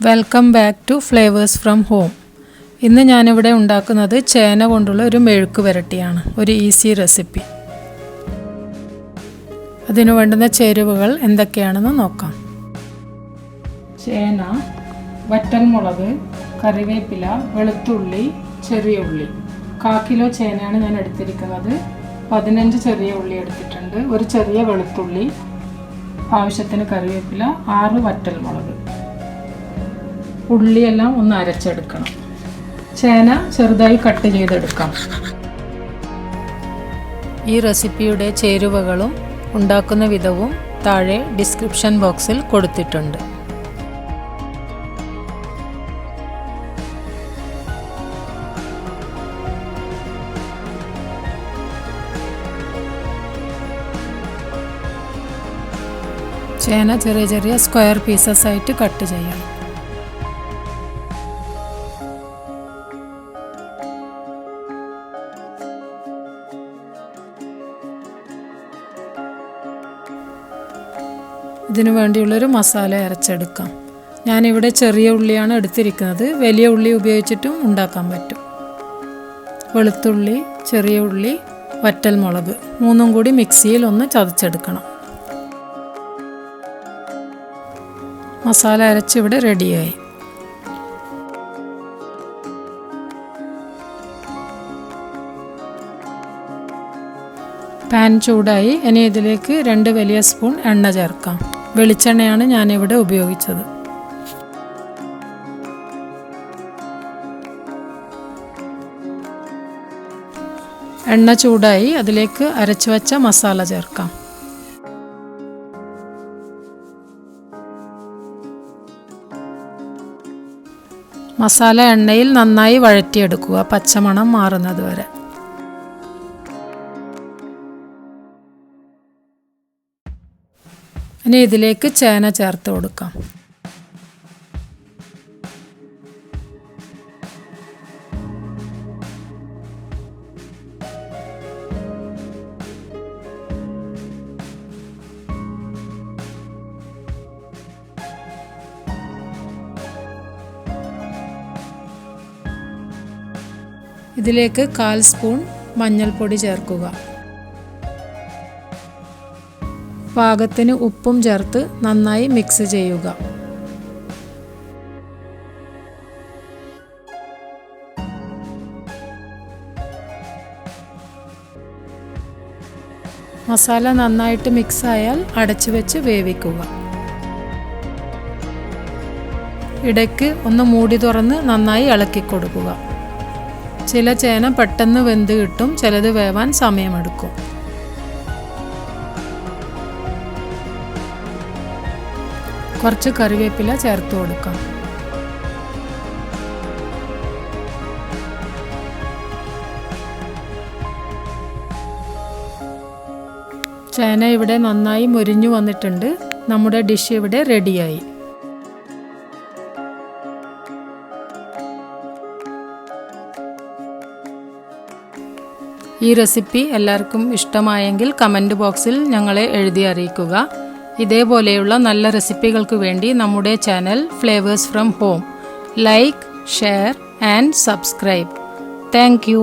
Welcome back to flavours from home. ഇന്ന് ഞാനിവിടെ ഉണ്ടാക്കുന്നത് ചേന കൊണ്ടുള്ള ഒരു മെഴുക്ക് വരട്ടിയാണ്. ഒരു ഈസി റെസിപ്പി. അതിനു വേണ്ടുന്ന ചേരുവകൾ എന്തൊക്കെയാണെന്ന് നോക്കാം. ചേന, വറ്റൽമുളക്, കറിവേപ്പില, വെളുത്തുള്ളി, ചെറിയ ഉള്ളി. 1/4 കിലോ ചേനയാണ് ഞാൻ എടുത്തിരിക്കുന്നത്. 15 ചെറിയ ഉള്ളി എടുത്തിട്ടുണ്ട്, ഒരു ചെറിയ വെളുത്തുള്ളി, ആവശ്യത്തിന് കറിവേപ്പില, 6 വറ്റൽമുളക്. ഉള്ളിയെല്ലാം ഒന്ന് അരച്ചെടുക്കണം. ചേന ചെറുതായി കട്ട് ചെയ്തെടുക്കാം. ഈ റെസിപ്പിയുടെ ചേരുവകളും ഉണ്ടാക്കുന്ന വിധവും താഴെ ഡിസ്ക്രിപ്ഷൻ ബോക്സിൽ കൊടുത്തിട്ടുണ്ട്. ചേന ചെറിയ ചെറിയ സ്ക്വയർ പീസസ് ആയിട്ട് കട്ട് ചെയ്യണം. ഇതിനു വേണ്ടിയുള്ളൊരു മസാല അരച്ചെടുക്കാം. ഞാനിവിടെ ചെറിയ ഉള്ളിയാണ് എടുത്തിരിക്കുന്നത്. വലിയ ഉള്ളി ഉപയോഗിച്ചിട്ടും ഉണ്ടാക്കാൻ പറ്റും. വെളുത്തുള്ളി, ചെറിയ ഉള്ളി, വറ്റൽമുളക് മൂന്നും കൂടി മിക്സിയിൽ ഒന്ന് ചതച്ചെടുക്കണം. മസാല അരച്ചിവിടെ റെഡിയായി. പാൻ ചൂടായി. ഇനി ഇതിലേക്ക് 2 വലിയ സ്പൂൺ എണ്ണ ചേർക്കാം. വെളിച്ചെണ്ണയാണ് ഞാനിവിടെ ഉപയോഗിച്ചത്. എണ്ണ ചൂടായി. അതിലേക്ക് അരച്ചു വച്ച മസാല ചേർക്കാം. മസാല എണ്ണയിൽ നന്നായി വഴറ്റിയെടുക്കുക, പച്ചമണം മാറുന്നത് വരെ. ഇനി ഇതിലേക്ക് ചേന ചേർത്ത് കൊടുക്കാം. ഇതിലേക്ക് 1/4 സ്പൂൺ മഞ്ഞൾപ്പൊടി ചേർക്കുക. പാകത്തിന് ഉപ്പും ചേർത്ത് നന്നായി മിക്സ് ചെയ്യുക. മസാല നന്നായിട്ട് മിക്സ് ആയാൽ അടച്ചു വെച്ച് വേവിക്കുക. ഇടയ്ക്ക് ഒന്ന് മൂടി തുറന്ന് നന്നായി ഇളക്കി കൊടുക്കുക. ചില ചേന പെട്ടെന്ന് വെന്ത് കിട്ടും, ചിലത് വേവാൻ സമയമെടുക്കും. കുറച്ച് കറിവേപ്പില ചേർത്ത് കൊടുക്കാം. ചേന ഇവിടെ നന്നായി മൊരിഞ്ഞു വന്നിട്ടുണ്ട്. നമ്മുടെ ഡിഷ് ഇവിടെ റെഡിയായി. ഈ റെസിപ്പി എല്ലാവർക്കും ഇഷ്ടമായെങ്കിൽ കമൻറ്റ് ബോക്സിൽ ഞങ്ങളെ എഴുതി അറിയിക്കുക. ഇതേപോലെയുള്ള നല്ല റെസിപ്പികൾക്ക് വേണ്ടി നമ്മുടെ channel flavours from home like, share and subscribe. Thank you.